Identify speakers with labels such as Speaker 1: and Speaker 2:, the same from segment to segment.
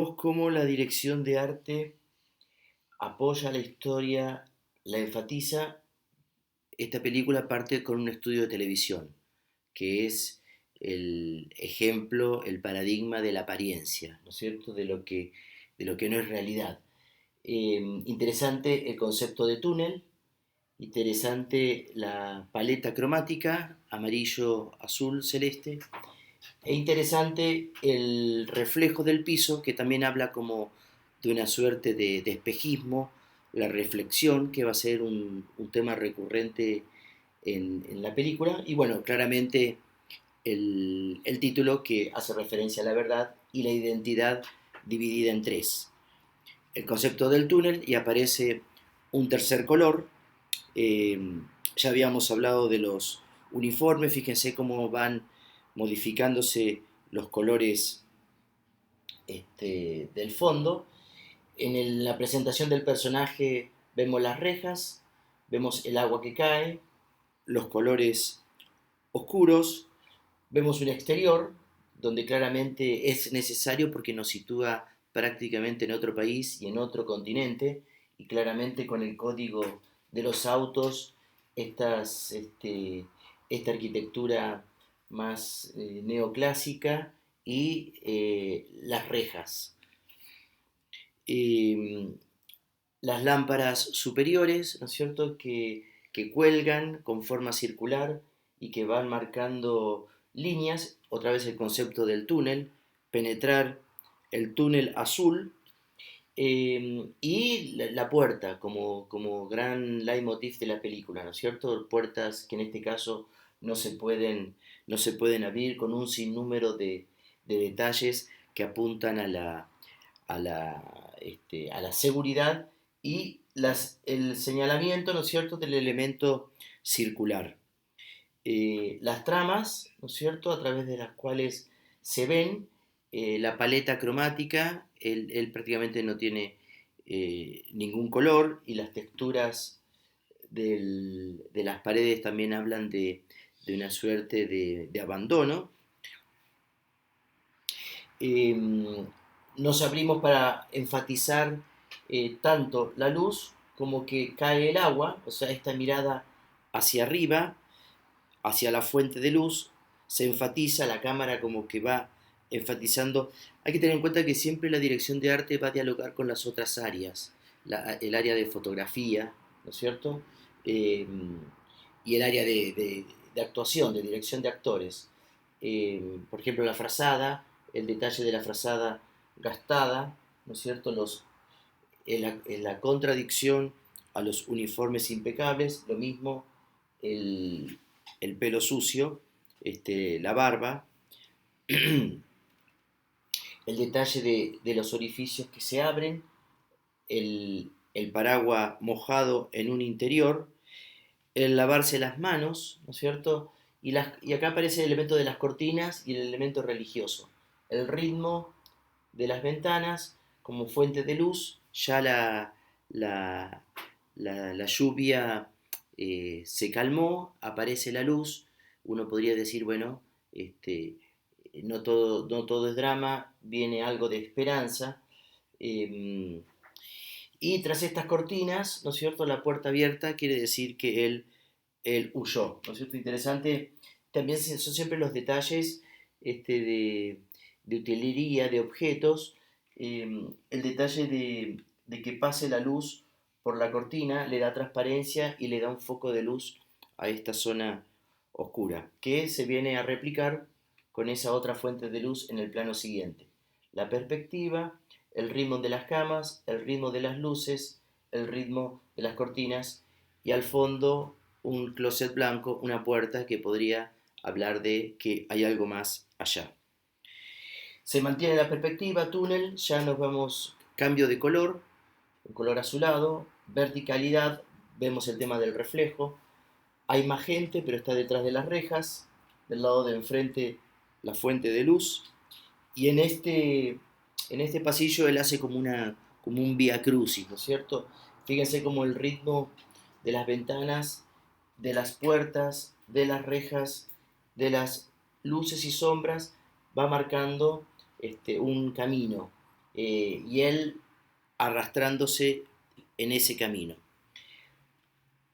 Speaker 1: vemos cómo la dirección de arte apoya la historia, la enfatiza. Esta película parte con un estudio de televisión, que es el ejemplo, el paradigma de la apariencia, ¿no es cierto? De lo que no es realidad. Interesante el concepto de túnel, interesante la paleta cromática, amarillo, azul, celeste, e interesante el reflejo del piso, que también habla como de una suerte de espejismo, la reflexión, que va a ser un tema recurrente en la película, y bueno, claramente el título que hace referencia a la verdad y la identidad dividida en tres. El concepto del túnel y aparece un tercer color. eh, ya habíamos hablado de los uniformes, fíjense cómo van modificándose los colores del fondo. La presentación del personaje vemos las rejas, vemos el agua que cae, los colores oscuros, vemos un exterior donde claramente es necesario porque nos sitúa prácticamente en otro país y en otro continente, y claramente con el código de los autos, esta arquitectura más neoclásica y las rejas. Eh, las lámparas superiores, ¿no es cierto?, que cuelgan con forma circular y que van marcando líneas, otra vez el concepto del túnel, penetrar el túnel azul, y la puerta como gran leitmotiv de la película, ¿no es cierto? Puertas que en este caso no se pueden abrir, con un sinnúmero de detalles que apuntan a la seguridad y el señalamiento, ¿no es cierto?, del elemento circular. Las tramas, ¿no es cierto?, a través de las cuales se ven, la paleta cromática, él prácticamente no tiene ningún color, y las texturas de las paredes también hablan de una suerte de abandono. Eh, Nos abrimos para enfatizar tanto la luz como que cae el agua, o sea, esta mirada hacia arriba, hacia la fuente de luz, se enfatiza, la cámara como que va enfatizando. Hay que tener en cuenta que siempre la dirección de arte va a dialogar con las otras áreas, el área de fotografía, ¿no es cierto? Eh, y el área de actuación, de dirección de actores. Por ejemplo, la frazada, el detalle de la frazada gastada, ¿no es cierto? En la contradicción a los uniformes impecables, lo mismo el pelo sucio, la barba, el detalle de los orificios que se abren, el paraguas mojado en un interior, el lavarse las manos, ¿no es cierto? Y acá aparece el elemento de las cortinas y el elemento religioso. El ritmo de las ventanas como fuente de luz, ya la, la lluvia se calmó, aparece la luz, uno podría decir, bueno, no todo es drama, viene algo de esperanza. eh, y tras estas cortinas, ¿no es cierto?, la puerta abierta quiere decir que él huyó, ¿no es cierto? Interesante, también son siempre los detalles de utilería, de objetos, el detalle de que pase la luz por la cortina le da transparencia y le da un foco de luz a esta zona oscura, que se viene a replicar con esa otra fuente de luz en el plano siguiente. La perspectiva, el ritmo de las camas, el ritmo de las luces, el ritmo de las cortinas, y al fondo un closet blanco, una puerta que podría hablar de que hay algo más allá. Se mantiene la perspectiva, túnel, ya nos vamos, cambio de color, un color azulado, verticalidad, vemos el tema del reflejo, hay más gente pero está detrás de las rejas, del lado de enfrente la fuente de luz, y en este pasillo él hace como un vía crucis, ¿no es cierto? Fíjense como el ritmo de las ventanas, de las puertas, de las rejas, de las luces y sombras va marcando un camino. y él arrastrándose en ese camino.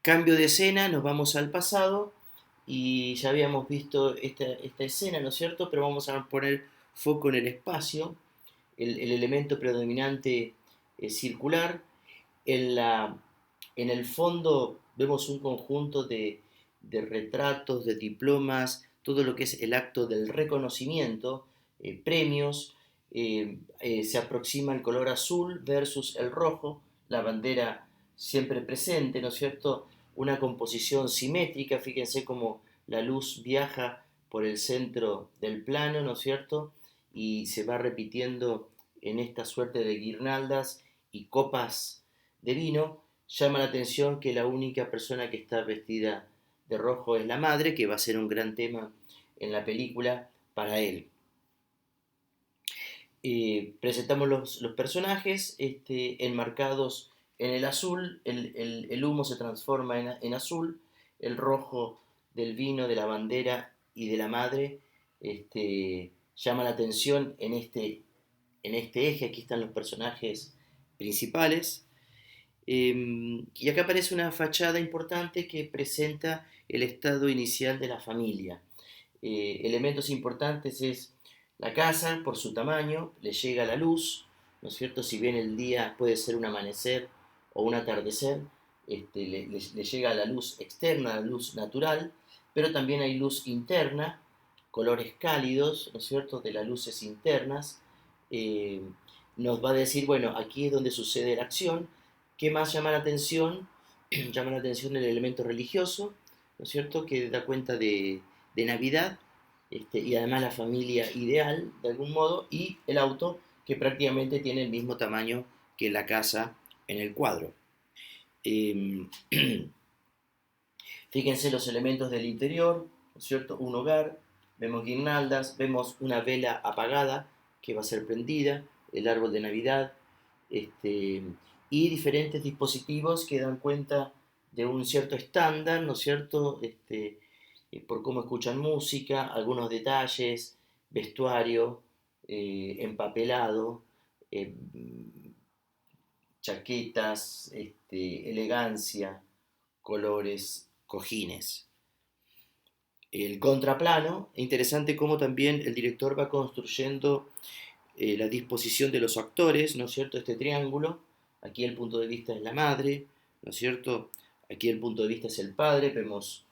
Speaker 1: Cambio de escena, nos vamos al pasado y ya habíamos visto esta escena, ¿no es cierto? Pero vamos a poner foco en el espacio, el elemento predominante es circular. En, la, en el fondo vemos un conjunto de retratos, de diplomas, todo lo que es el acto del reconocimiento, premios, se aproxima el color azul versus el rojo, la bandera siempre presente, ¿no es cierto? Una composición simétrica, fíjense cómo la luz viaja por el centro del plano, ¿no es cierto? Y se va repitiendo en esta suerte de guirnaldas y copas de vino. Llama la atención que la única persona que está vestida de rojo es la madre, que va a ser un gran tema en la película para él. Presentamos los personajes enmarcados en el azul, el humo se transforma en azul, el rojo del vino, de la bandera y de la madre llama la atención en este eje. Aquí están los personajes principales. Y acá aparece una fachada importante que presenta el estado inicial de la familia. Elementos importantes es la casa, por su tamaño, le llega la luz, ¿no es cierto? Si bien el día puede ser un amanecer o un atardecer, le llega la luz externa, la luz natural, pero también hay luz interna, colores cálidos, ¿no es cierto?, de las luces internas. Eh, Nos va a decir, bueno, aquí es donde sucede la acción. ¿Qué más llama la atención? Llama la atención el elemento religioso, ¿no es cierto?, que da cuenta de Navidad, y además la familia ideal, de algún modo, y el auto, que prácticamente tiene el mismo tamaño que la casa en el cuadro. Eh, Fíjense los elementos del interior, ¿no es cierto? Un hogar, vemos guirnaldas, vemos una vela apagada que va a ser prendida, el árbol de Navidad, y diferentes dispositivos que dan cuenta de un cierto estándar, ¿no es cierto? Por cómo escuchan música, algunos detalles, vestuario, empapelado, eh, chaquetas, elegancia, colores, cojines. El contraplano, es interesante cómo también el director va construyendo la disposición de los actores, ¿no es cierto? Este triángulo, aquí el punto de vista es la madre, ¿no es cierto? Aquí el punto de vista es el padre, vemos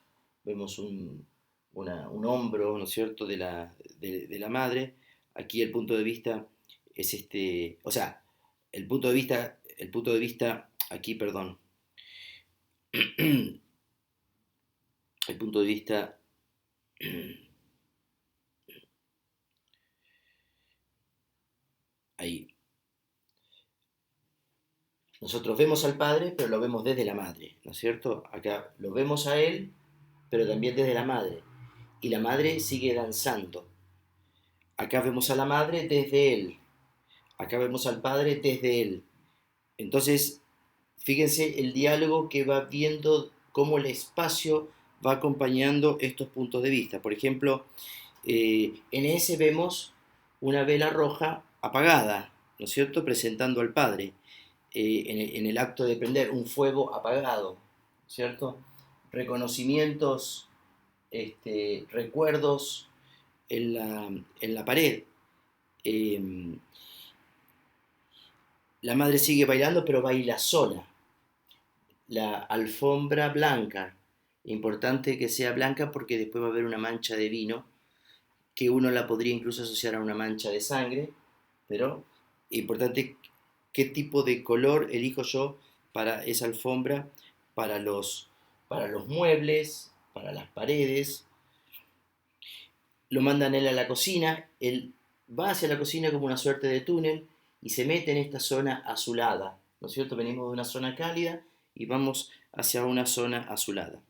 Speaker 1: un hombro, ¿no es cierto?, de la madre, aquí el punto de vista es o sea, el punto de vista, aquí, perdón, el punto de vista, ahí, nosotros vemos al padre, pero lo vemos desde la madre, ¿no es cierto? Acá lo vemos a él, pero también desde la madre. Y la madre sigue danzando. Acá vemos a la madre desde él. Acá vemos al padre desde él. Entonces, fíjense el diálogo que va viendo cómo el espacio va acompañando estos puntos de vista. Por ejemplo, en ese vemos una vela roja apagada, ¿no es cierto?, presentando al padre. En el acto de prender un fuego apagado, ¿cierto? Reconocimientos, recuerdos en la pared. Eh, la madre sigue bailando, pero baila sola. La alfombra blanca, importante que sea blanca porque después va a haber una mancha de vino, que uno la podría incluso asociar a una mancha de sangre, pero importante qué tipo de color elijo yo para esa alfombra, para para los muebles, para las paredes. Lo mandan él a la cocina, él va hacia la cocina como una suerte de túnel y se mete en esta zona azulada, ¿no es cierto? Venimos de una zona cálida y vamos hacia una zona azulada.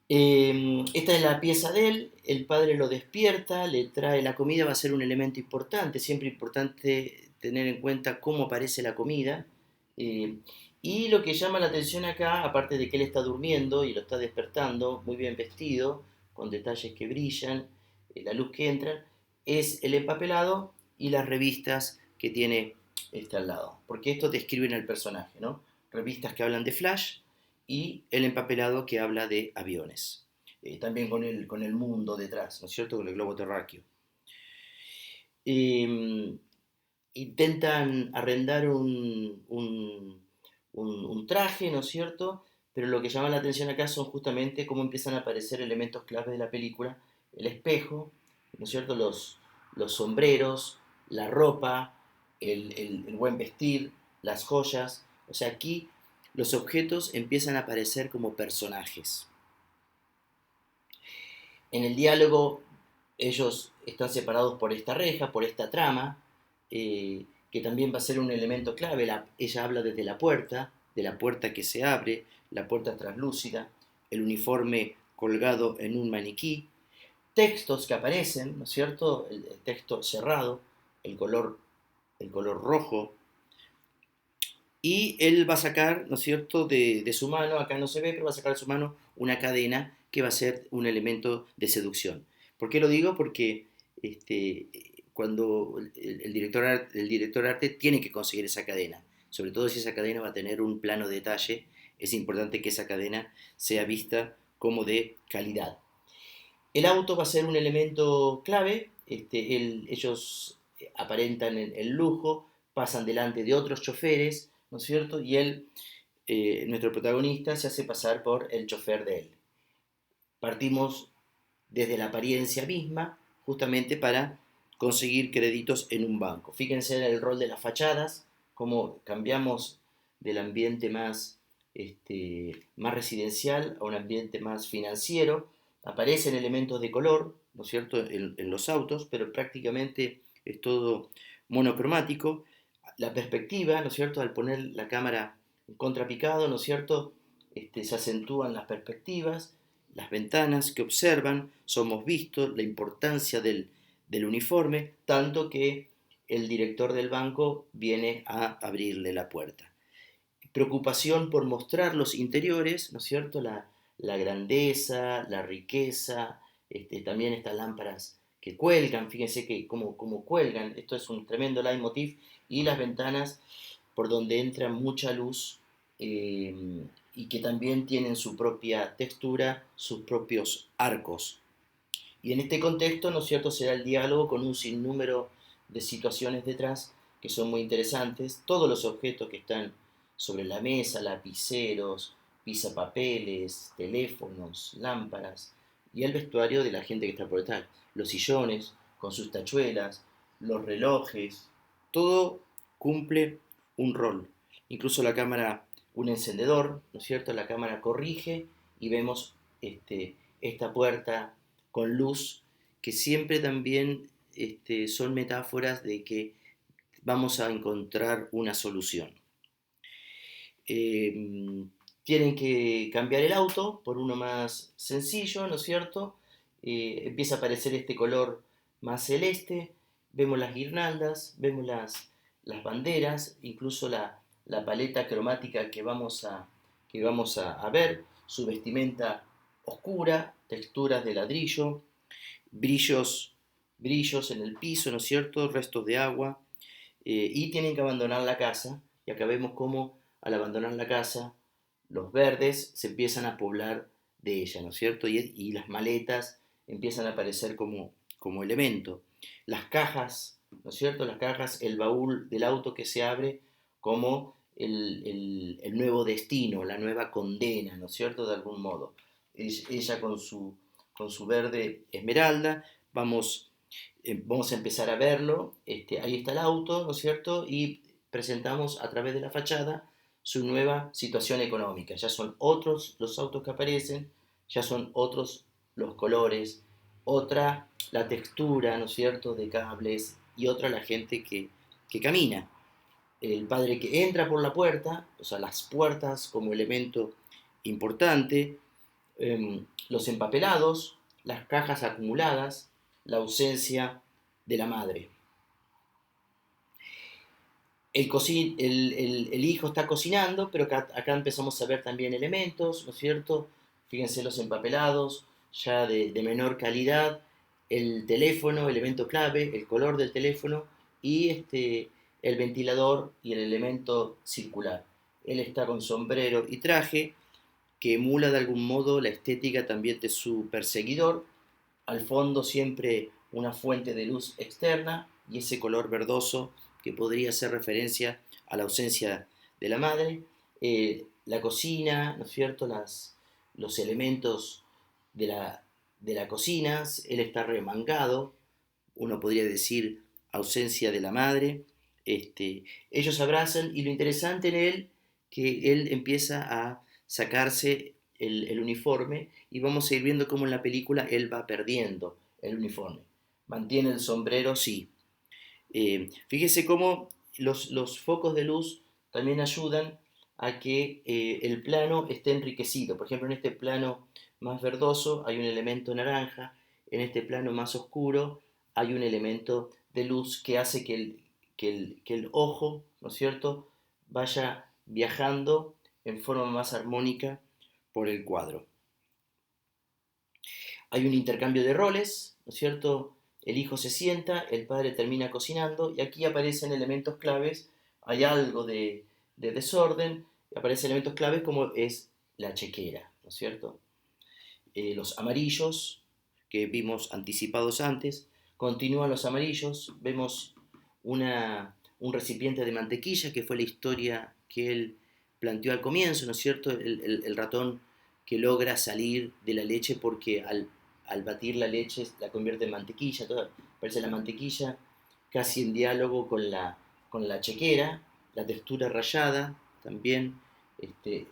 Speaker 1: Esta es la pieza de él, el padre lo despierta, le trae la comida, va a ser un elemento importante, siempre importante tener en cuenta cómo aparece la comida. eh, y lo que llama la atención acá, aparte de que él está durmiendo y lo está despertando, muy bien vestido, con detalles que brillan, la luz que entra, es el empapelado y las revistas que tiene al lado. Porque esto describen al personaje, ¿no? Revistas que hablan de Flash y el empapelado que habla de aviones. También con el mundo detrás, ¿no es cierto? Con el globo terráqueo. Intentan arrendar un traje, ¿no es cierto? Pero lo que llama la atención acá son justamente cómo empiezan a aparecer elementos claves de la película, el espejo, ¿no es cierto? Los sombreros, la ropa, el buen vestir, las joyas. O sea, aquí los objetos empiezan a aparecer como personajes. En el diálogo ellos están separados por esta reja, por esta trama, que también va a ser un elemento clave. Ella habla desde la puerta, de la puerta que se abre, la puerta translúcida, el uniforme colgado en un maniquí, textos que aparecen, ¿no es cierto? El texto cerrado, el color, el color rojo, y él va a sacar, ¿no es cierto?, de su mano, acá no se ve, pero va a sacar de su mano una cadena que va a ser un elemento de seducción. ¿Por qué lo digo? Porque cuando el director arte tiene que conseguir esa cadena, sobre todo si esa cadena va a tener un plano detalle, es importante que esa cadena sea vista como de calidad. El auto va a ser un elemento clave, ellos aparentan el lujo, pasan delante de otros choferes, ¿no es cierto? Y él, nuestro protagonista, se hace pasar por el chofer de él. Partimos desde la apariencia misma, justamente para conseguir créditos en un banco. Fíjense en el rol de las fachadas, cómo cambiamos del ambiente más residencial a un ambiente más financiero. Aparecen elementos de color, ¿no es cierto?, en los autos, pero prácticamente es todo monocromático. La perspectiva, ¿no es cierto?, al poner la cámara en contrapicado, ¿no es cierto?, se acentúan las perspectivas, las ventanas que observan, somos vistos, la importancia del uniforme, tanto que el director del banco viene a abrirle la puerta. Preocupación por mostrar los interiores, ¿no es cierto? La grandeza, la riqueza, también estas lámparas que cuelgan, fíjense que como cuelgan, esto es un tremendo leitmotiv, y las ventanas por donde entra mucha luz, y que también tienen su propia textura, sus propios arcos. Y en este contexto, ¿no es cierto?, se da el diálogo con un sinnúmero de situaciones detrás que son muy interesantes. Todos los objetos que están sobre la mesa, lapiceros, pisapapeles, teléfonos, lámparas, y el vestuario de la gente que está por detrás. Los sillones con sus tachuelas, los relojes, todo cumple un rol. Incluso la cámara, un encendedor, ¿no es cierto? La cámara corrige y vemos esta puerta con luz, que siempre también son metáforas de que vamos a encontrar una solución. Tienen que cambiar el auto por uno más sencillo, ¿no es cierto? Empieza a aparecer este color más celeste, vemos las guirnaldas, vemos las banderas, incluso la paleta cromática que vamos a ver, su vestimenta oscura, texturas de ladrillo, brillos, brillos en el piso, ¿no es cierto? Restos de agua, y tienen que abandonar la casa, y acá vemos cómo al abandonar la casa, los verdes se empiezan a poblar de ella, ¿no es cierto? Y las maletas empiezan a aparecer como elemento. Las cajas, ¿no es cierto? Las cajas, el baúl del auto que se abre como el nuevo destino, la nueva condena, ¿no es cierto? De algún modo. Ella con su verde esmeralda, vamos a empezar a verlo, ahí está el auto, ¿no es cierto? Y presentamos a través de la fachada su nueva situación económica. Ya son otros los autos que aparecen, ya son otros los colores, otra la textura, ¿no es cierto?, de cables, y otra la gente que camina. El padre que entra por la puerta, o sea, las puertas como elemento importante, los empapelados, las cajas acumuladas, la ausencia de la madre. El hijo está cocinando, pero acá empezamos a ver también elementos, ¿no es cierto? Fíjense los empapelados, ya de menor calidad, el teléfono, elemento clave, el color del teléfono, y el ventilador y el elemento circular. Él está con sombrero y traje, que emula de algún modo la estética también de su perseguidor. Al fondo siempre una fuente de luz externa y ese color verdoso que podría hacer referencia a la ausencia de la madre. La cocina, ¿no es cierto? Los elementos de de la cocina, él está remangado, uno podría decir ausencia de la madre. Ellos se abrazan y lo interesante en él, que él empieza a sacarse el uniforme y vamos a ir viendo cómo en la película él va perdiendo el uniforme. Mantiene el sombrero, sí. Fíjese cómo los focos de luz también ayudan a que el plano esté enriquecido. Por ejemplo, en este plano más verdoso hay un elemento naranja, en este plano más oscuro hay un elemento de luz que hace que el ojo, ¿no es cierto?, vaya viajando en forma más armónica por el cuadro. Hay un intercambio de roles, ¿no es cierto? El hijo se sienta, el padre termina cocinando y aquí aparecen elementos claves, hay algo de desorden, aparecen elementos claves como es la chequera, ¿no es cierto? Los amarillos que vimos anticipados antes, continúan los amarillos, vemos un recipiente de mantequilla, que fue la historia que él planteó al comienzo, ¿no es cierto? El ratón que logra salir de la leche porque al batir la leche la convierte en mantequilla, aparece la mantequilla casi en diálogo con la chequera, la textura rayada, también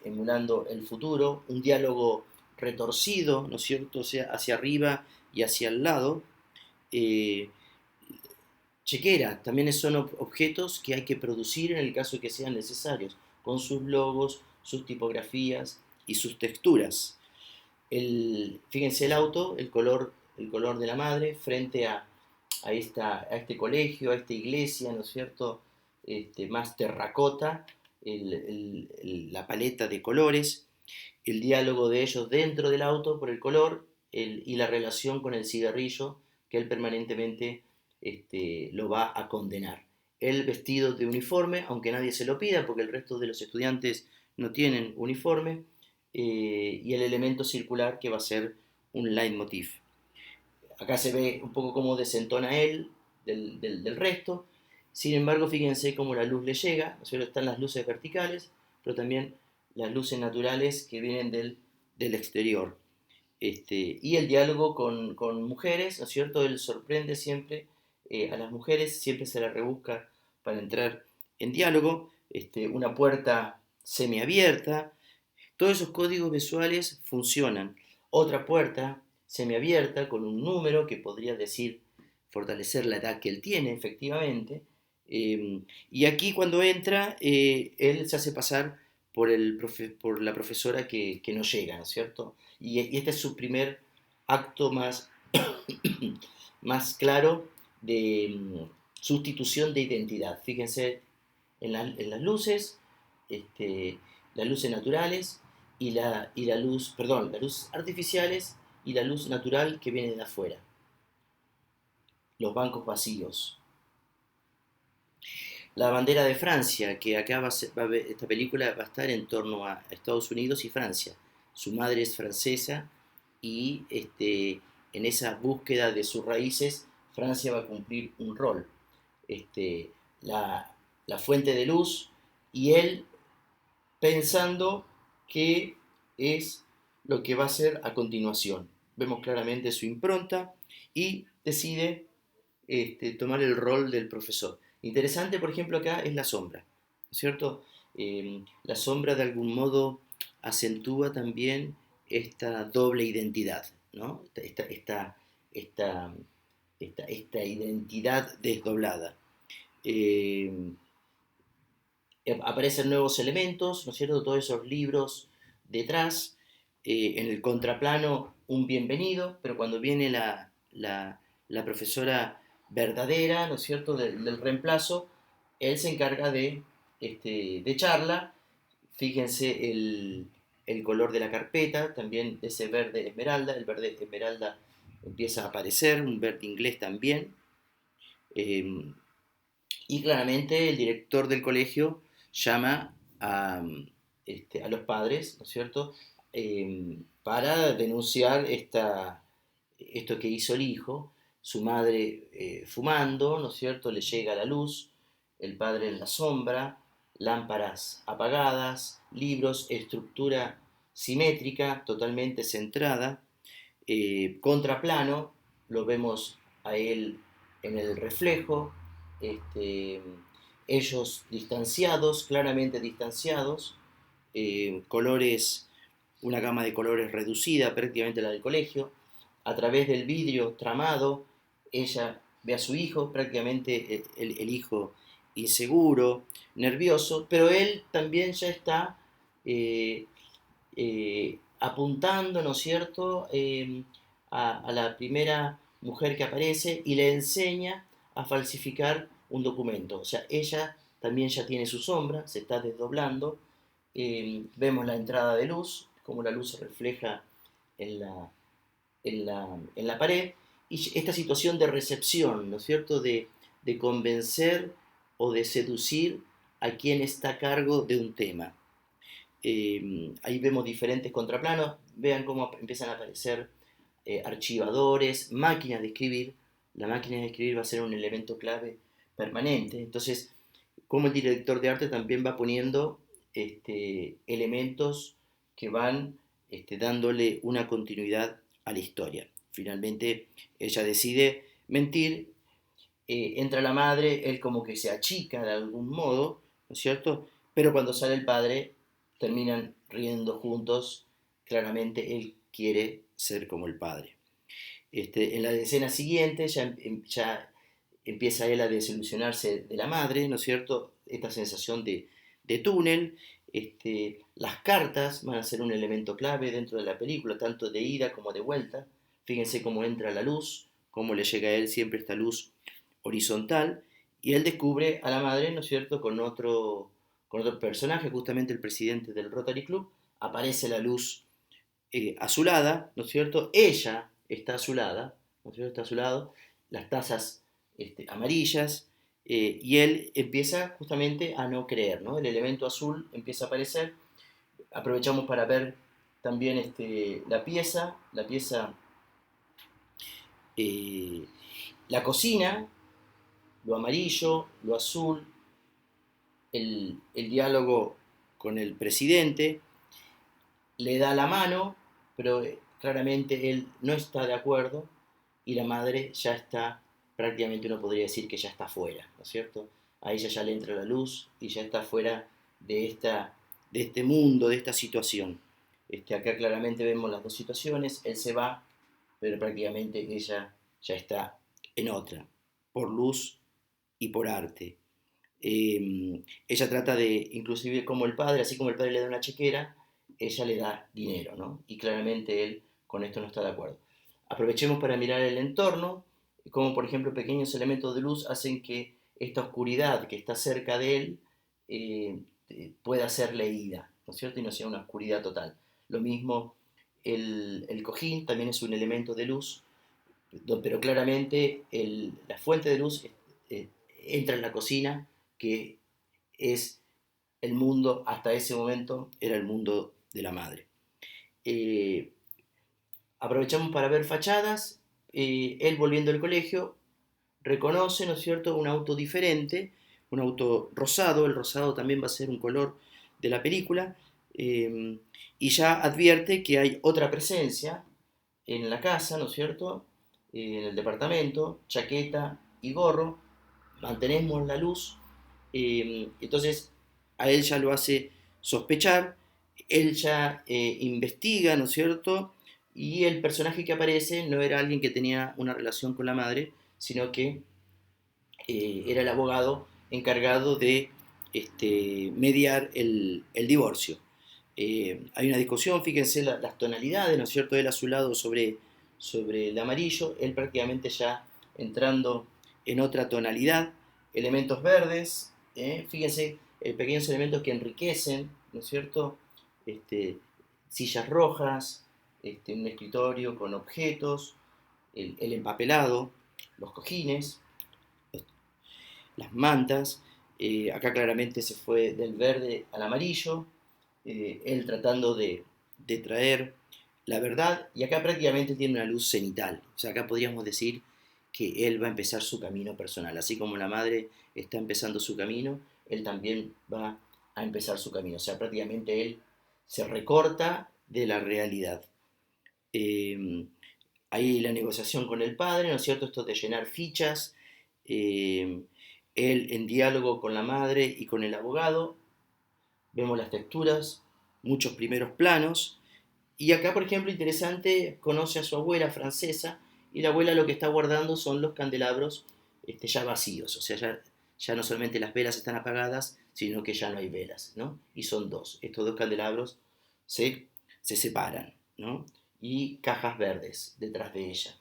Speaker 1: emulando el futuro, un diálogo retorcido, ¿no es cierto? O sea, hacia arriba y hacia el lado. Eh, Chequera, también son objetos que hay que producir en el caso de que sean necesarios, con sus logos, sus tipografías y sus texturas. Fíjense el auto, el color de la madre frente a este colegio, a esta iglesia, ¿no es cierto? Más terracota, la paleta de colores, el diálogo de ellos dentro del auto por el color y la relación con el cigarrillo que él permanentemente lo va a condenar. Él vestido de uniforme, aunque nadie se lo pida, porque el resto de los estudiantes no tienen uniforme, y el elemento circular que va a ser un leitmotiv. Acá se ve un poco cómo desentona él del resto. Sin embargo, fíjense cómo la luz le llega. ¿No? Están las luces verticales, pero también las luces naturales que vienen del exterior. Y el diálogo con mujeres, ¿no es cierto? Él sorprende siempre a las mujeres, siempre se las rebusca para entrar en diálogo. Una puerta semiabierta, todos esos códigos visuales funcionan. Otra puerta semiabierta con un número que podría decir fortalecer la edad que él tiene, efectivamente. Y aquí cuando entra, él se hace pasar por la profesora que no llega, ¿no es cierto? Y este es su primer acto más, más claro de sustitución de identidad. Fíjense en las luces, este, las luces naturales y la luz, perdón, las luces artificiales y la luz natural que viene de afuera. Los bancos vacíos. La bandera de Francia, que acá esta película va a estar en torno a Estados Unidos y Francia. Su madre es francesa y en esa búsqueda de sus raíces, Francia va a cumplir un rol. Este, la, la fuente de luz y él pensando qué es lo que va a hacer a continuación. Vemos claramente su impronta y decide tomar el rol del profesor. Interesante, por ejemplo, acá es la sombra, ¿no es cierto? La sombra de algún modo acentúa también esta doble identidad, ¿no? Esta, esta identidad desdoblada. Eh, Aparecen nuevos elementos, ¿no es cierto? Todos esos libros detrás, en el contraplano un bienvenido, pero cuando viene la profesora verdadera, ¿no es cierto?, del reemplazo, él se encarga de charla. Fíjense el color de la carpeta, también ese verde esmeralda, el verde esmeralda empieza a aparecer, un verde inglés también. Eh, Y claramente el director del colegio llama a los padres, ¿no es cierto?, para denunciar esto que hizo el hijo, su madre fumando, ¿no es cierto?, le llega la luz, el padre en la sombra, lámparas apagadas, libros, estructura simétrica, totalmente centrada, contraplano, lo vemos a él en el reflejo, este, ellos distanciados, claramente distanciados, colores, una gama de colores reducida, prácticamente la del colegio, a través del vidrio tramado, ella ve a su hijo, prácticamente el hijo inseguro, nervioso, pero él también ya está eh, apuntando, ¿no es cierto?, a la primera mujer que aparece y le enseña a falsificar un documento. O sea, ella también ya tiene su sombra, se está desdoblando. Vemos la entrada de luz, como la luz se refleja en la pared, y esta situación de recepción, ¿no es cierto?, de convencer o de seducir a quien está a cargo de un tema. Ahí vemos diferentes contraplanos, vean cómo empiezan a aparecer archivadores, máquinas de escribir. La máquina de escribir va a ser un elemento clave permanente. Entonces, como el director de arte también va poniendo elementos que van dándole una continuidad a la historia. Finalmente, ella decide mentir, entra la madre, él como que se achica de algún modo, ¿no es cierto? Pero cuando sale el padre, terminan riendo juntos, claramente él quiere ser como el padre. En la escena siguiente ya empieza él a desilusionarse de la madre, ¿no es cierto? Esta sensación de túnel. Las cartas van a ser un elemento clave dentro de la película, tanto de ida como de vuelta. Fíjense cómo entra la luz, cómo le llega a él siempre esta luz horizontal, y él descubre a la madre, ¿no es cierto?, con otro personaje, justamente el presidente del Rotary Club. Aparece la luz azulada, ¿no es cierto? Ella está azulada, ¿no es cierto? Está a su lado, las tazas amarillas, y él empieza justamente a no creer, ¿no? El elemento azul empieza a aparecer. Aprovechamos para ver también la pieza, eh, la cocina, lo amarillo, lo azul, el diálogo con el presidente, le da la mano, pero claramente él no está de acuerdo, y la madre ya está, prácticamente uno podría decir que ya está fuera, ¿no es cierto? A ella ya le entra la luz y ya está fuera de este mundo, de esta situación. Acá claramente vemos las dos situaciones, él se va, pero prácticamente ella ya está en otra, por luz y por arte. Ella trata de, inclusive como el padre, así como el padre le da una chequera, ella le da dinero, ¿no? Y claramente él con esto no está de acuerdo. Aprovechemos para mirar el entorno, como por ejemplo pequeños elementos de luz hacen que esta oscuridad que está cerca de él eh, pueda ser leída, ¿no es cierto? Y no sea una oscuridad total. Lo mismo el cojín también es un elemento de luz, pero claramente la fuente de luz eh, entra en la cocina, que es el mundo, hasta ese momento era el mundo de la madre. Eh, Aprovechamos para ver fachadas. Él volviendo al colegio reconoce, ¿no es cierto?, un auto diferente, un auto rosado. El rosado también va a ser un color de la película, y ya advierte que hay otra presencia en la casa, ¿no es cierto?, en el departamento, chaqueta y gorro. Mantenemos la luz. Entonces a él ya lo hace sospechar, él ya investiga, ¿no es cierto? Y el personaje que aparece no era alguien que tenía una relación con la madre, sino que era el abogado encargado de mediar el divorcio. Hay una discusión, fíjense las tonalidades, ¿no es cierto? Él a su lado sobre el amarillo, él prácticamente ya entrando en otra tonalidad, elementos verdes, fíjense, pequeños elementos que enriquecen, ¿no es cierto? Este, Sillas rojas, un escritorio con objetos, el empapelado, los cojines. las mantas. Acá claramente se fue del verde al amarillo, él tratando de traer la verdad, y acá prácticamente tiene una luz cenital. O sea, acá podríamos decir que él va a empezar su camino personal. Así como la madre está empezando su camino, él también va a empezar su camino. O sea, prácticamente él se recorta de la realidad. Eh, Ahí la negociación con el padre, ¿no es cierto? Esto de llenar fichas, eh, él en diálogo con la madre y con el abogado, vemos las texturas, muchos primeros planos, y acá, por ejemplo, interesante, conoce a su abuela francesa, y la abuela lo que está guardando son los candelabros ya vacíos, o sea, ya no solamente las velas están apagadas, sino que ya no hay velas, ¿no? Y son dos, estos dos candelabros se, se separan, ¿no? Y cajas verdes detrás de ella.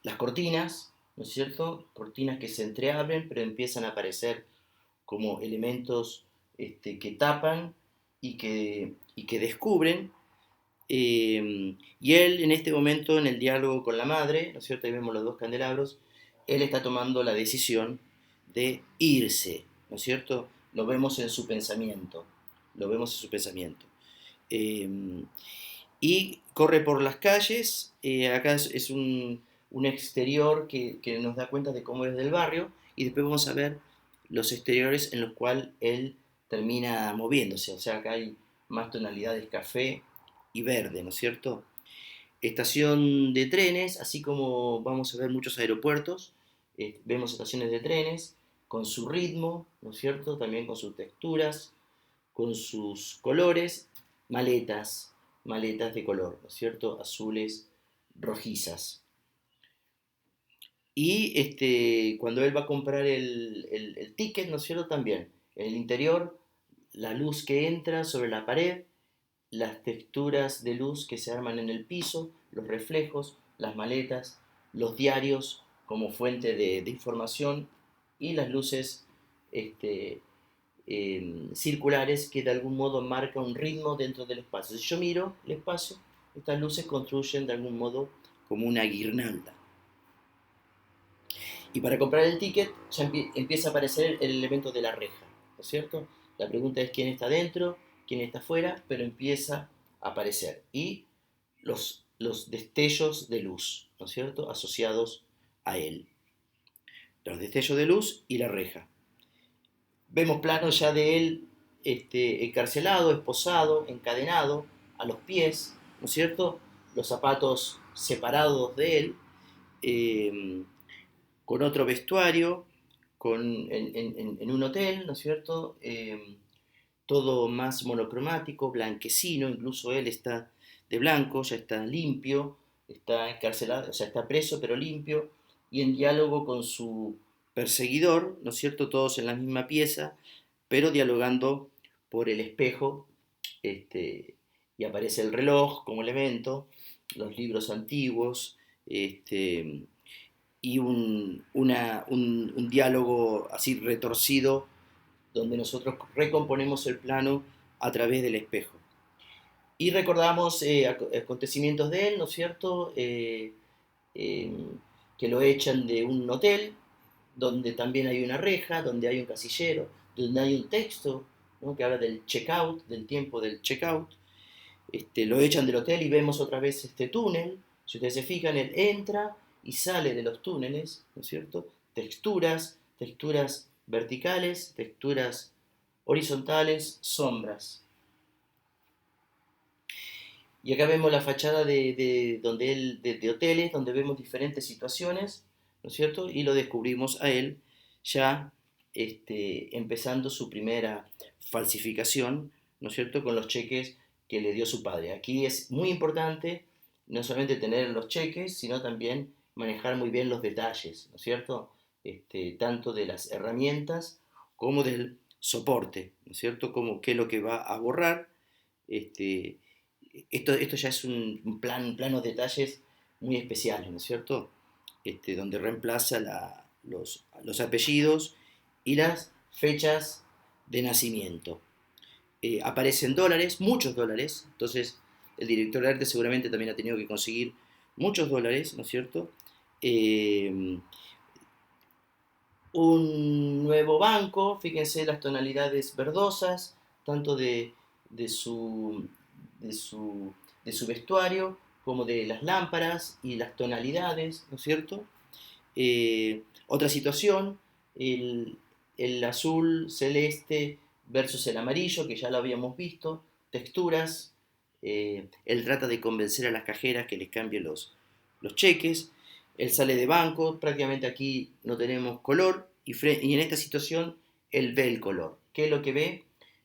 Speaker 1: Las cortinas, ¿no es cierto? Cortinas que se entreabren, pero empiezan a aparecer como elementos que tapan y que descubren. Y él en este momento, en el diálogo con la madre, ¿no es cierto? Ahí vemos los dos candelabros, él está tomando la decisión de irse, ¿no es cierto? Lo vemos en su pensamiento, lo vemos en su pensamiento. Eh, y corre por las calles, acá es un exterior que nos da cuenta de cómo es del barrio, y después vamos a ver los exteriores en los cuales él termina moviéndose, o sea, acá hay más tonalidades café y verde, ¿no es cierto? Estación de trenes, así como vamos a ver muchos aeropuertos, vemos estaciones de trenes con su ritmo, ¿no es cierto? También con sus texturas, con sus colores, maletas, maletas de color, ¿no es cierto? Azules, rojizas. Y cuando él va a comprar el ticket, ¿no es cierto? También, en el interior, la luz que entra sobre la pared, las texturas de luz que se arman en el piso, los reflejos, las maletas, los diarios como fuente de información y las luces este, circulares que de algún modo marcan un ritmo dentro del espacio. Si yo miro el espacio, estas luces construyen de algún modo como una guirnalda. Y para comprar el ticket ya empieza a aparecer el elemento de la reja, ¿no es cierto? La pregunta es quién está dentro, quién está afuera, pero empieza a aparecer. Y los destellos de luz, ¿no es cierto? Asociados a él. Los destellos de luz y la reja. Vemos planos ya de él encarcelado, esposado, encadenado, a los pies, ¿no es cierto? Los zapatos separados de él, eh, con otro vestuario, en un hotel, ¿no es cierto? Todo más monocromático, blanquecino, incluso él está de blanco, ya está limpio, está encarcelado, o sea, está preso pero limpio, y en diálogo con su perseguidor, ¿no es cierto? Todos en la misma pieza, pero dialogando por el espejo, este, y aparece el reloj como elemento, los libros antiguos, este, y un diálogo así retorcido donde nosotros recomponemos el plano a través del espejo. Y recordamos acontecimientos de él, ¿no es cierto? Eh, que lo echan de un hotel, donde también hay una reja, donde hay un casillero, donde hay un texto, ¿no? Que habla del checkout, del tiempo del checkout. Lo echan del hotel y vemos otra vez este túnel. Si ustedes se fijan, él entra y sale de los túneles, ¿no es cierto? Texturas, texturas verticales, texturas horizontales, sombras. Y acá vemos la fachada donde de hoteles, donde vemos diferentes situaciones, ¿no es cierto? Y lo descubrimos a él ya empezando su primera falsificación, ¿no es cierto?, con los cheques que le dio su padre. Aquí es muy importante no solamente tener los cheques, sino también manejar muy bien los detalles, ¿no es cierto? Tanto de las herramientas como del soporte, ¿no es cierto? Como qué es lo que va a borrar, este, esto ya es un plano de detalles muy especiales, ¿no es cierto? Donde reemplaza los apellidos y las fechas de nacimiento. Aparecen dólares, muchos dólares, entonces el director de arte seguramente también ha tenido que conseguir muchos dólares, ¿no es cierto? Eh, un nuevo banco, fíjense las tonalidades verdosas, tanto de su, de su, de su vestuario como de las lámparas y las tonalidades, ¿no es cierto? Otra situación, el, el azul celeste versus el amarillo, que ya lo habíamos visto, texturas, él trata de convencer a las cajeras que les cambien los cheques, él sale de banco, prácticamente aquí no tenemos color, y en esta situación él ve el color. ¿Qué es lo que ve?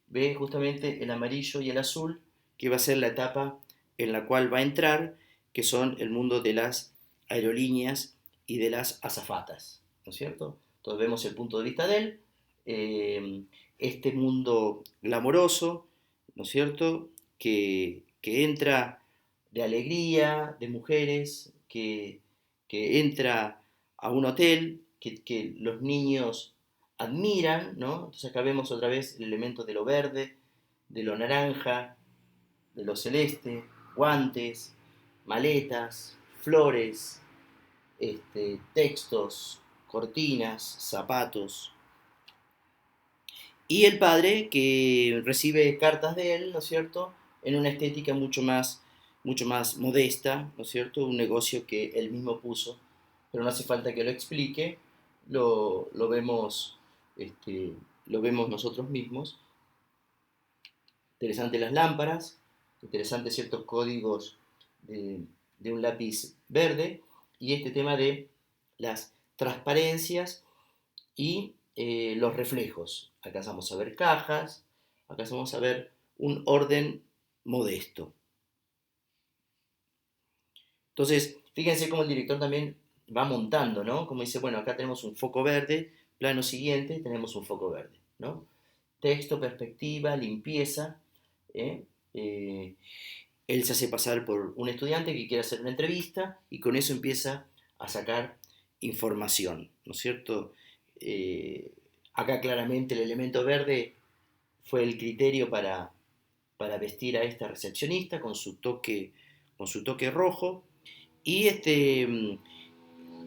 Speaker 1: Ve justamente el amarillo y el azul, que va a ser la etapa en la cual va a entrar, que son el mundo de las aerolíneas y de las azafatas, ¿no es cierto? Entonces vemos el punto de vista de él, eh, este mundo glamoroso, ¿no es cierto? Que entra de alegría, de mujeres, que entra a un hotel, que los niños admiran, ¿no? Entonces acá vemos otra vez el elemento de lo verde, de lo naranja, de lo celeste, guantes, maletas, flores, textos, cortinas, zapatos. Y el padre que recibe cartas de él, ¿no es cierto? En una estética mucho más modesta, ¿no es cierto? Un negocio que él mismo puso, pero no hace falta que lo explique, lo vemos, este, lo vemos nosotros mismos. Interesantes las lámparas, interesantes ciertos códigos de, de un lápiz verde y este tema de las transparencias y los reflejos. Alcanzamos a ver cajas, alcanzamos a ver un orden modesto. Entonces, fíjense cómo el director también va montando, ¿no? Como dice, bueno, acá tenemos un foco verde, plano siguiente, tenemos un foco verde, ¿no? Texto, perspectiva, limpieza. ¿eh? Eh, Él se hace pasar por un estudiante que quiere hacer una entrevista y con eso empieza a sacar información, ¿no es cierto? Eh, Acá claramente el elemento verde fue el criterio para vestir a esta recepcionista con su toque rojo y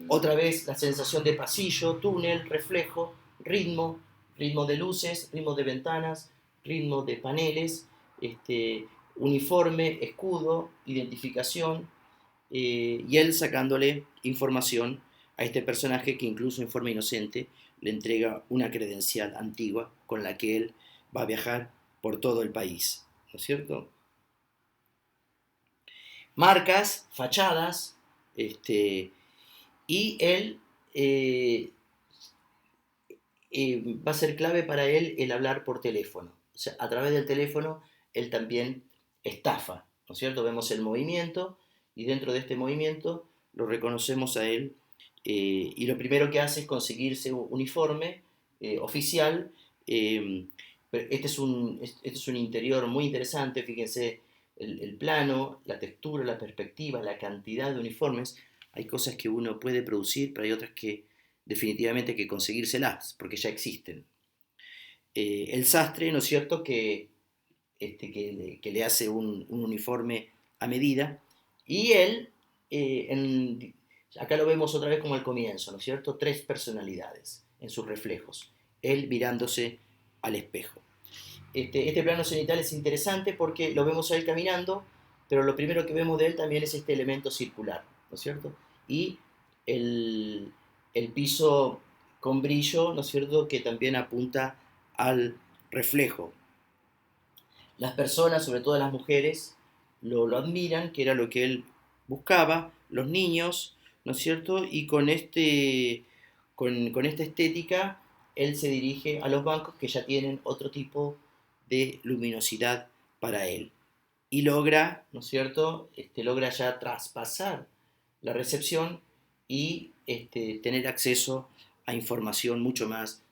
Speaker 1: otra vez la sensación de pasillo, túnel, reflejo, ritmo, ritmo de luces, ritmo de ventanas, ritmo de paneles, uniforme, escudo, identificación, y él sacándole información a este personaje que incluso en forma inocente le entrega una credencial antigua con la que él va a viajar por todo el país, ¿no es cierto? Marcas, fachadas, y él eh, va a ser clave para él el hablar por teléfono. O sea, a través del teléfono él también estafa, ¿no es cierto? Vemos el movimiento y dentro de este movimiento lo reconocemos a él y lo primero que hace es conseguirse un uniforme oficial. Pero este es un interior muy interesante, fíjense el plano, la textura, la perspectiva, la cantidad de uniformes. Hay cosas que uno puede producir, pero hay otras que definitivamente hay que conseguírselas, porque ya existen. El sastre, ¿no es cierto?, que le hace un uniforme a medida, y él, acá lo vemos otra vez como al comienzo, ¿no es cierto?, tres personalidades en sus reflejos, él mirándose al espejo. Este plano cenital es interesante porque lo vemos a él caminando, pero lo primero que vemos de él también es este elemento circular, ¿no es cierto? Y el, el piso con brillo, ¿no es cierto?, que también apunta al reflejo. Las personas, sobre todo las mujeres, lo admiran, que era lo que él buscaba, los niños, ¿no es cierto? Y con esta estética, él se dirige a los bancos que ya tienen otro tipo de luminosidad para él. Y logra, ¿no es cierto? Logra ya traspasar la recepción y tener acceso a información mucho más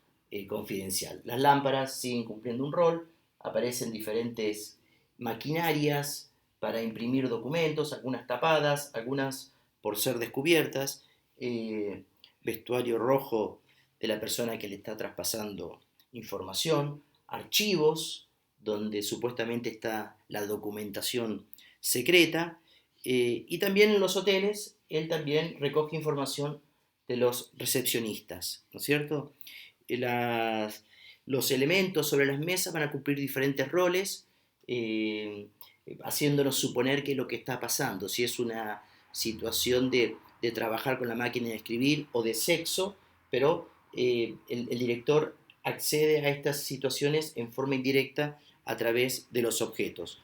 Speaker 1: confidencial. Las lámparas siguen cumpliendo un rol, aparecen diferentes maquinarias para imprimir documentos, algunas tapadas, algunas por ser descubiertas, eh, vestuario rojo de la persona que le está traspasando información, archivos donde supuestamente está la documentación secreta, y también en los hoteles él también recoge información de los recepcionistas, ¿no es cierto? Las, los elementos sobre las mesas van a cumplir diferentes roles, eh, haciéndonos suponer qué es lo que está pasando, si es una situación de trabajar con la máquina de escribir o de sexo, pero el director accede a estas situaciones en forma indirecta a través de los objetos.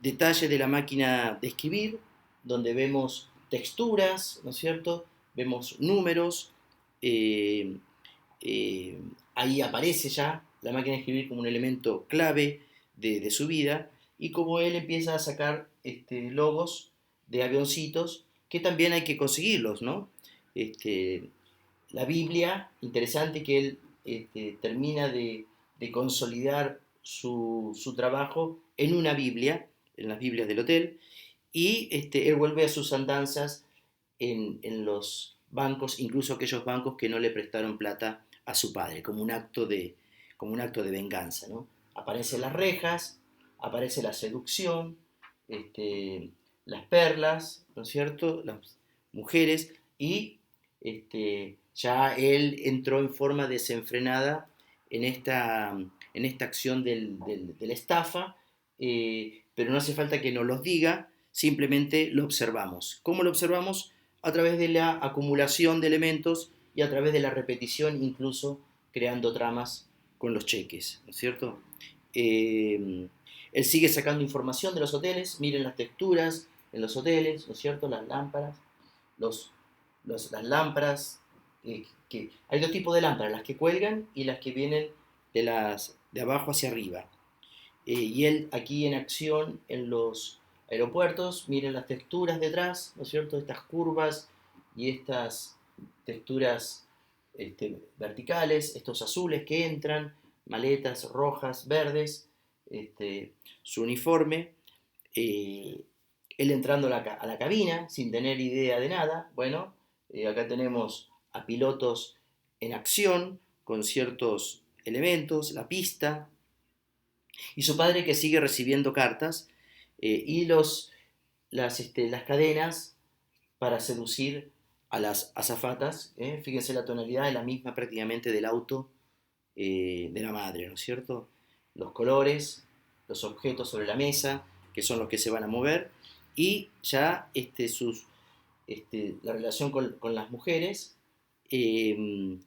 Speaker 1: Detalle de la máquina de escribir, donde vemos texturas, ¿no es cierto? Vemos números, eh, eh, ahí aparece ya la máquina de escribir como un elemento clave de su vida, y como él empieza a sacar logos de avioncitos que también hay que conseguirlos, ¿no? Este, la Biblia, interesante que él termina de consolidar su trabajo en una Biblia, en las Biblias del hotel, y él vuelve a sus andanzas en los bancos, incluso aquellos bancos que no le prestaron plata a su padre, como un acto de venganza, ¿no? Aparecen las rejas, aparece la seducción, este, las perlas, ¿no es cierto? Las mujeres, y ya él entró en forma desenfrenada en esta acción de la estafa, pero no hace falta que nos los diga, simplemente lo observamos. ¿Cómo lo observamos? A través de la acumulación de elementos y a través de la repetición, incluso creando tramas con los cheques, ¿no es cierto? Él sigue sacando información de los hoteles, miren las texturas en los hoteles, ¿no es cierto? Las lámparas, los, las lámparas, que hay dos tipos de lámparas, las que cuelgan y las que vienen de abajo hacia arriba. Y él aquí en acción en los aeropuertos, miren las texturas detrás, ¿no es cierto? Estas curvas y estas texturas verticales, estos azules que entran, maletas rojas, verdes, su uniforme, eh, él entrando a la cabina sin tener idea de nada. Bueno, acá tenemos a pilotos en acción con ciertos elementos, la pista, y su padre que sigue recibiendo cartas, y las cadenas para seducir a las azafatas. Fíjense, la tonalidad es la misma prácticamente del auto de la madre, ¿no es cierto? Los colores, los objetos sobre la mesa, que son los que se van a mover, y ya la relación con las mujeres, eh,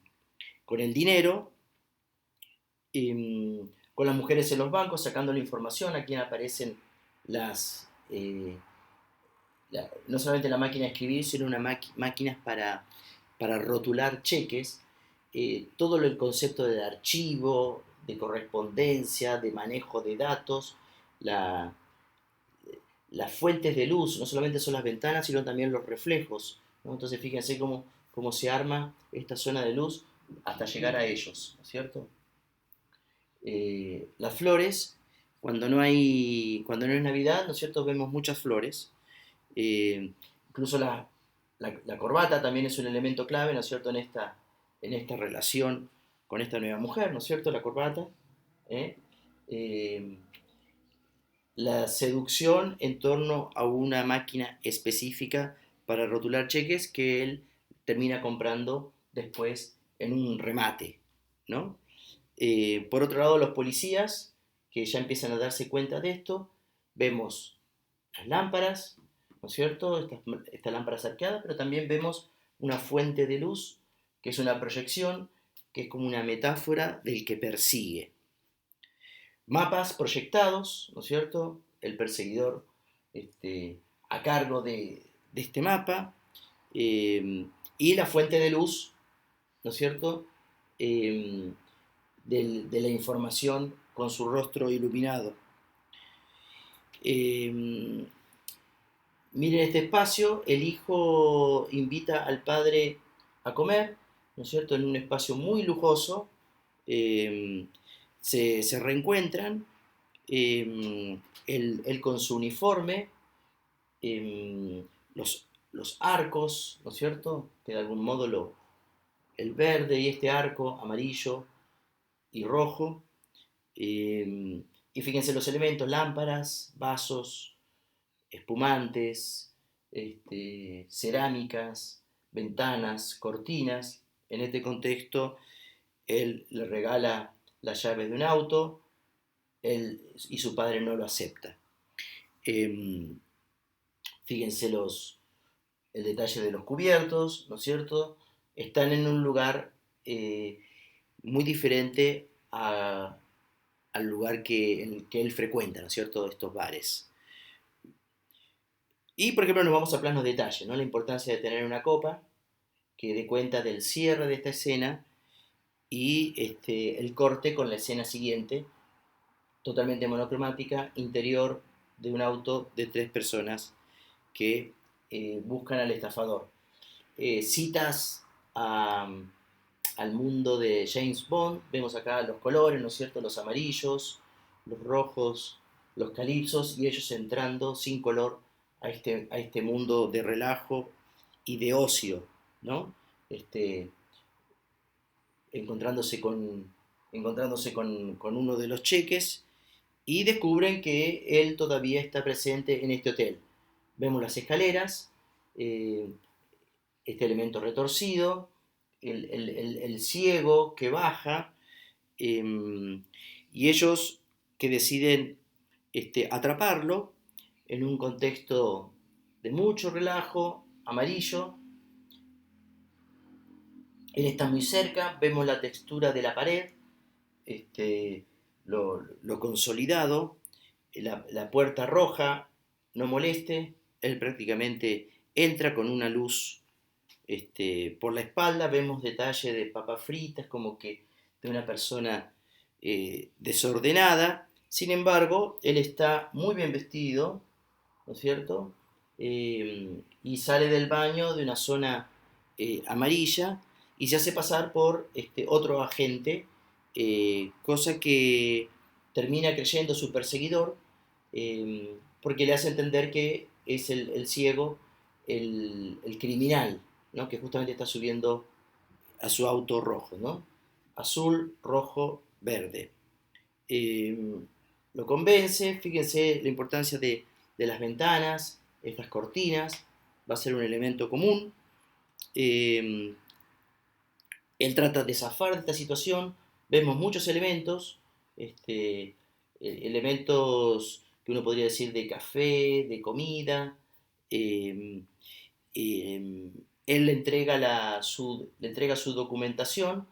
Speaker 1: con el dinero, con las mujeres en los bancos, sacando la información, aquí aparecen no solamente la máquina de escribir, sino máquinas para rotular cheques, todo el concepto de archivo, de correspondencia, de manejo de datos, la, las fuentes de luz, no solamente son las ventanas, sino también los reflejos, ¿no? Entonces fíjense cómo se arma esta zona de luz hasta llegar a ellos, ¿no es cierto? Las flores, cuando no es Navidad, ¿no es cierto? Vemos muchas flores. Incluso la corbata también es un elemento clave, ¿no es cierto? En esta relación con esta nueva mujer, ¿no es cierto? La corbata. ¿eh? Eh, la seducción en torno a una máquina específica para rotular cheques que él termina comprando después en un remate, ¿no? Por otro lado, los policías, que ya empiezan a darse cuenta de esto, vemos las lámparas, ¿no es cierto? Estas lámparas arqueadas, pero también vemos una fuente de luz, que es una proyección, que es como una metáfora del que persigue. Mapas proyectados, ¿no es cierto? El perseguidor a cargo de este mapa, y la fuente de luz, ¿no es cierto? Eh, de la información con su rostro iluminado. Miren este espacio, el hijo invita al padre a comer, ¿no es cierto?, en un espacio muy lujoso. eh, se reencuentran, él con su uniforme, los arcos, ¿no es cierto?, que de algún modo el verde y este arco amarillo y rojo. Y fíjense los elementos, lámparas, vasos, espumantes, cerámicas, ventanas, cortinas. En este contexto, él le regala las llaves de un auto y su padre no lo acepta. Em, Fíjense el detalle de los cubiertos, ¿no es cierto? Están en un lugar muy diferente al lugar en el que él frecuenta, ¿no es cierto? Estos bares. Y, por ejemplo, nos vamos a planos detalles, ¿no? La importancia de tener una copa que dé cuenta del cierre de esta escena y el corte con la escena siguiente, totalmente monocromática, interior de un auto de 3 personas que buscan al estafador. Citas a, al mundo de James Bond, vemos acá los colores, ¿no es cierto? Los amarillos, los rojos, los calipsos y ellos entrando sin color a este mundo de relajo y de ocio, ¿no? Este, encontrándose con, con uno de los cheques y descubren que él todavía está presente en este hotel. Vemos las escaleras, eh, este elemento retorcido, el ciego que baja, y ellos que deciden atraparlo en un contexto de mucho relajo, amarillo. Él está muy cerca, vemos la textura de la pared, lo consolidado, la puerta roja, no moleste, él prácticamente entra con una luz por la espalda, vemos detalle de papas fritas, como que de una persona desordenada. Sin embargo, él está muy bien vestido, ¿no es cierto? Y sale del baño de una zona amarilla y se hace pasar por otro agente, cosa que termina creyendo su perseguidor, porque le hace entender que es el ciego, el criminal, ¿no? Que justamente está subiendo a su auto rojo, ¿no? Azul, rojo, verde. Eh, lo convence, fíjense la importancia de las ventanas, estas cortinas, va a ser un elemento común. Eh, Él trata de zafar de esta situación, vemos muchos elementos, elementos que uno podría decir de café, de comida. eh, eh, Él le entrega su documentación,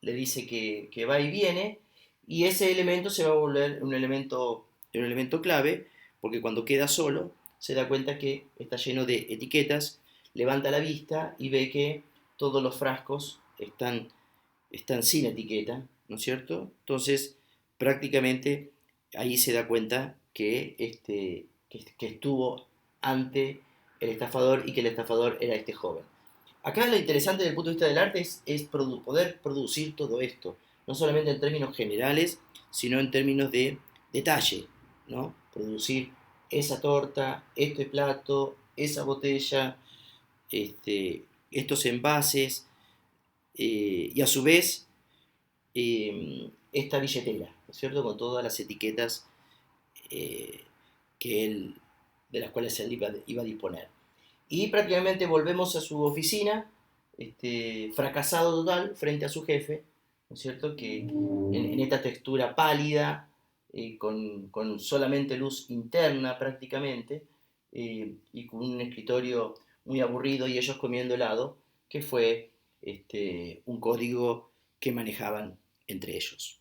Speaker 1: le dice que va y viene, y ese elemento se va a volver un elemento clave, porque cuando queda solo, se da cuenta que está lleno de etiquetas, levanta la vista y ve que todos los frascos están sin etiqueta, ¿no es cierto? Entonces, prácticamente ahí se da cuenta que estuvo ante el estafador y que el estafador era este joven. Acá lo interesante desde el punto de vista del arte es poder producir todo esto, no solamente en términos generales, sino en términos de detalle, ¿no? Producir esa torta, este plato, esa botella, estos envases, y a su vez esta billetera, ¿no es cierto? Con todas las etiquetas eh, que él, de las cuales él iba a disponer. Y prácticamente volvemos a su oficina, fracasado total frente a su jefe, ¿no es cierto? Que en esta textura pálida, con solamente luz interna prácticamente, y con un escritorio muy aburrido y ellos comiendo helado, que fue un código que manejaban entre ellos.